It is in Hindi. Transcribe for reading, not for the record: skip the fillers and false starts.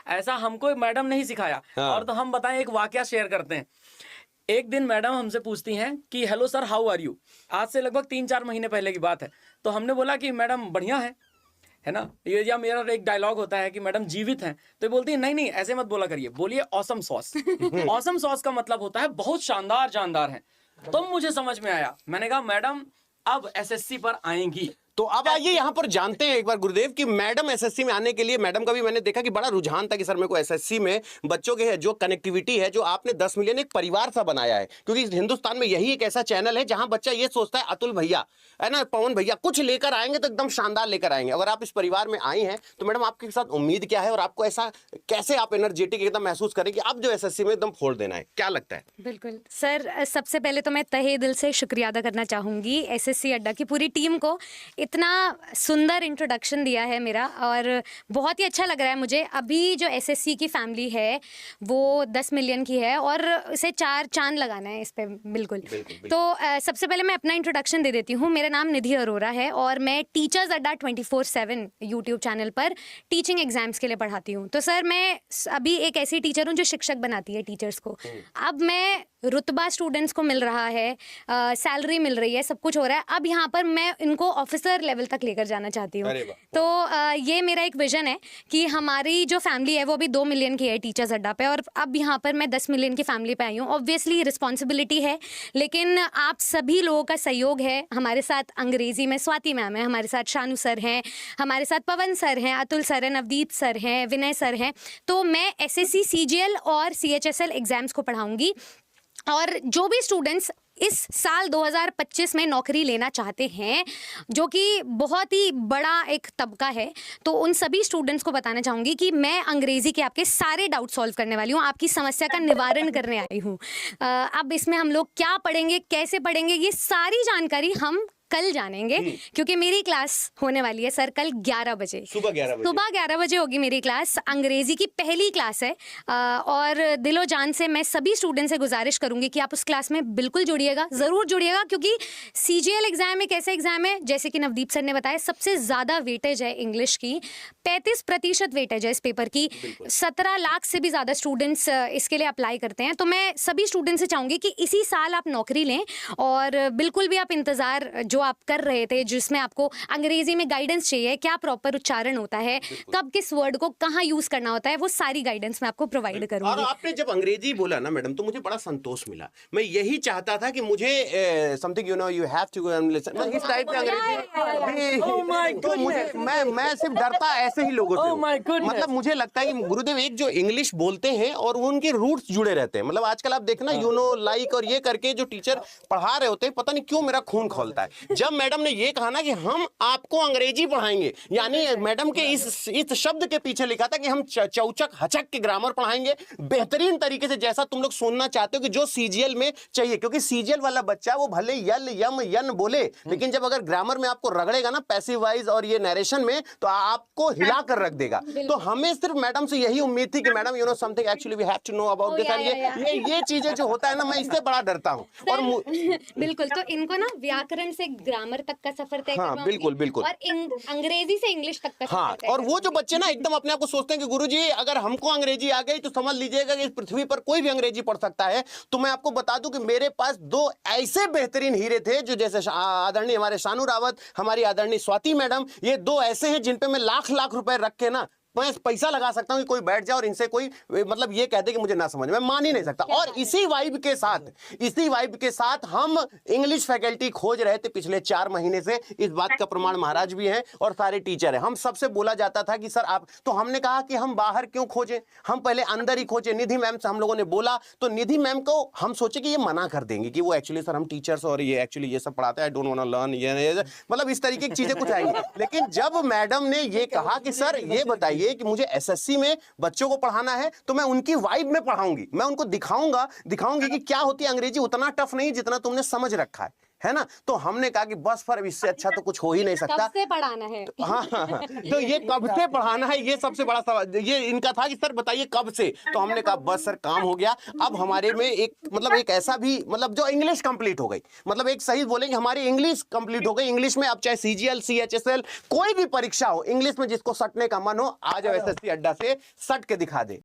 ऐसा हमको मैडम ने ही सिखाया। और तो हम बताएं, एक वाकया शेयर करते हैं। एक दिन मैडम हमसे पूछती हैं कि hello sir, how are you. आज से लगभग 3-4 महीने पहले की बात है। तो हमने बोला कि मैडम बढ़िया है ना। ये या मेरा एक डायलॉग होता है कि मैडम जीवित हैं, तो ये बोलती है नहीं नहीं ऐसे मत बोला करिए, बोलिए ऑसम सॉस। ऑसम सॉस का मतलब होता है बहुत शानदार जानदार है। तो मुझे समझ में आया, मैंने कहा मैडम अब एसएससी पर आएंगी। तो अब आइए यहाँ पर जानते हैं एक बार गुरुदेव कि मैडम एसएससी में आने के लिए, मैडम का भी मैंने देखा कि बड़ा रुझान था कि सर मेरे को एसएससी में बच्चों के जो कनेक्टिविटी है, जो आपने 10 मिलियन एक परिवार सा बनाया है, क्योंकि हिंदुस्तान में यही एक ऐसा चैनल है जहां बच्चा ये सोचता है अतुल भैया है ना, पवन भैया कुछ लेकर आएंगे तो एकदम शानदार लेकर आएंगे। अगर आप इस परिवार में आई हैं तो मैडम आपके साथ उम्मीद क्या है, और आपको ऐसा कैसे आप एनर्जेटिक एकदम महसूस करें कि अब जो एसएससी में एकदम फोड़ देना है, क्या लगता है? बिल्कुल सर, सबसे पहले तो मैं तहे दिल से शुक्रिया अदा करना चाहूँगी एसएससी अड्डा की पूरी टीम को। इतना सुंदर इंट्रोडक्शन दिया है मेरा और बहुत ही अच्छा लग रहा है मुझे। अभी जो एसएससी की फैमिली है वो 10 मिलियन की है और इसे 4 चांद लगाना है इस पे। बिल्कुल। तो सबसे पहले मैं अपना इंट्रोडक्शन दे देती हूँ। मेरा नाम निधि अरोरा है और मैं टीचर्स अड्डा 24/7 यूट्यूब चैनल पर टीचिंग एग्जाम्स के लिए पढ़ाती हूँ। तो सर मैं अभी एक ऐसी टीचर हूँ जो शिक्षक बनाती है टीचर्स को। अब मैं रुतबा स्टूडेंट्स को मिल रहा है, सैलरी मिल रही है, सब कुछ हो रहा है। अब यहाँ पर मैं इनको ऑफिसर लेवल तक लेकर जाना चाहती हूँ। तो ये मेरा एक विजन है कि हमारी जो फैमिली है वो अभी 2 मिलियन की है टीचर्स अड्डा पे, और अब यहाँ पर मैं 10 मिलियन की फैमिली पे आई हूँ। ऑब्वियसली रिस्पॉन्सिबिलिटी है, लेकिन आप सभी लोगों का सहयोग है। हमारे साथ अंग्रेजी में स्वाति मैम है, हमारे साथ शानू सर हैं, हमारे साथ पवन सर हैं, अतुल सर हैं, नवदीप सर हैं, विनय सर हैं। तो मैं एसएससी, सीजीएल और सीएचएसएल एग्जाम्स को पढ़ाऊंगी। और जो भी स्टूडेंट्स इस साल 2025 में नौकरी लेना चाहते हैं, जो कि बहुत ही बड़ा एक तबका है, तो उन सभी स्टूडेंट्स को बताना चाहूँगी कि मैं अंग्रेजी के आपके सारे डाउट सॉल्व करने वाली हूँ, आपकी समस्या का निवारण करने आई हूँ। अब इसमें हम लोग क्या पढ़ेंगे, कैसे पढ़ेंगे, ये सारी जानकारी हम कल जानेंगे, क्योंकि मेरी क्लास होने वाली है सर कल 11 बजे, सुबह 11 बजे होगी मेरी क्लास। अंग्रेजी की पहली क्लास है और दिलो जान से मैं सभी स्टूडेंट से गुजारिश करूंगी कि आप उस क्लास में बिल्कुल जुड़िएगा, ज़रूर जुड़िएगा, क्योंकि सीजीएल एग्जाम एक ऐसे एग्जाम है, जैसे कि नवदीप सर ने बताया, सबसे ज़्यादा वेटेज है इंग्लिश की, 35% वेटेज है इस पेपर की। 17 लाख से भी ज़्यादा स्टूडेंट्स इसके लिए अप्लाई करते हैं। तो मैं सभी स्टूडेंट से चाहूँगी कि इसी साल आप नौकरी लें, और बिल्कुल भी आप इंतज़ार जो आप कर रहे थे, जिसमें आपको अंग्रेजी में गाइडेंस चाहिए, क्या प्रॉपर उच्चारण होता है, कब किस वर्ड को कहाँ यूज करना होता है, वो सारी गाइडेंस मैं आपको प्रोवाइड करूंगी। और आपने जब अंग्रेजी बोला ना मैडम, तो मुझे बड़ा संतोष मिला। मैं यही चाहता था कि मुझे something you have to go and listen, इस टाइप का अंग्रेजी। तो मुझे मैं सिर्फ डरता ऐसे ही लोगों से। मतलब मुझे लगता है कि गुरुदेव एक जो इंग्लिश बोलते हैं और उनके रूट्स जुड़े रहते हैं। मतलब आजकल आप देखना लाइक और ये करके जो टीचर पढ़ा रहे होते हैं, पता नहीं क्यों मेरा खून खौलता है जब मैडम ने ये कहा ना कि हम आपको अंग्रेजी पढ़ाएंगे। यानी मैडम के इस शब्द के पीछे लिखा था कि हम चौचक हचक के ग्रामर पढ़ाएंगे बेहतरीन तरीके से, जैसा तुम लोग सुनना चाहते हो कि जो सीजीएल में चाहिए। क्योंकि सीजीएल वाला बच्चा वो भले यल यम यन बोले, लेकिन जब अगर ग्रामर में आपको रगड़ेगा ना पैसिव वाइज और ये नरेशन में, तो आपको हिला कर रख देगा। तो हमें सिर्फ मैडम से यही उम्मीद थी कि madam you know something actually we have to know about this. ये चीजें जो होता है ना, मैं इससे बड़ा डरता हूँ। और बिल्कुल, तो इनको ना व्याकरण से ग्रामर तक का सफर तय करना, बिल्कुल, और अंग्रेजी से इंग्लिश तक का सफर तय। और वो जो बच्चे ना एकदम अपने आप को सोचते हैं कि गुरुजी अगर हमको अंग्रेजी आ गई तो समझ लीजिएगा कि इस पृथ्वी पर कोई भी अंग्रेजी पढ़ सकता है। तो मैं आपको बता दूं कि मेरे पास 2 ऐसे बेहतरीन हीरे थे, जो जैसे आदरणीय हमारे शानू रावत, हमारी आदरणीय स्वाति मैडम, ये 2 ऐसे हैं जिन पे मैं लाख रुपए रख के ना मैं पैसा लगा सकता हूं कि कोई बैठ जाए और इनसे कोई मतलब ये कहते कि मुझे ना समझ, मैं मान ही नहीं सकता। और इसी वाइब के साथ हम इंग्लिश फैकल्टी खोज रहे थे पिछले 4 महीने से। इस बात का प्रमाण महाराज भी हैं और सारे टीचर हैं। हम सबसे बोला जाता था कि सर आप, तो हमने कहा कि हम बाहर क्यों खोजें, हम पहले अंदर ही खोजें। निधि मैम से हम लोगों ने बोला, तो निधि मैम को हम सोचे कि ये मना कर देंगे कि वो एक्चुअली सर हम टीचर्स और ये एक्चुअली ये सब पढ़ाते हैं, I don't want to learn, ये मतलब इस तरीके की चीजें कुछ आएंगी। लेकिन जब मैडम ने ये कहा कि सर ये बताइए कि मुझे एसएससी में बच्चों को पढ़ाना है, तो मैं उनकी वाइब में पढ़ाऊंगी, मैं उनको दिखाऊंगी कि क्या होती है अंग्रेजी। उतना टफ नहीं जितना तुमने समझ रखा है। है ना। तो हमने कहा कि बस पर इससे अच्छा तो कुछ हो ही नहीं सकता। कब से पढ़ाना है? हाँ, तो ये कब से पढ़ाना है, ये सबसे बड़ा सवाल ये इनका था कि सर बताइए कब से। तो हमने कहा बस सर काम हो गया। अब हमारे में एक मतलब एक ऐसा भी मतलब जो इंग्लिश कंप्लीट हो गई, मतलब एक सही बोलेंगे हमारी इंग्लिश कंप्लीट हो गई। इंग्लिश में अब चाहे CGL CHSL कोई भी परीक्षा हो, इंग्लिश में जिसको सटने का मन हो आ जाओ SSC अड्डा से, सट के दिखा दे।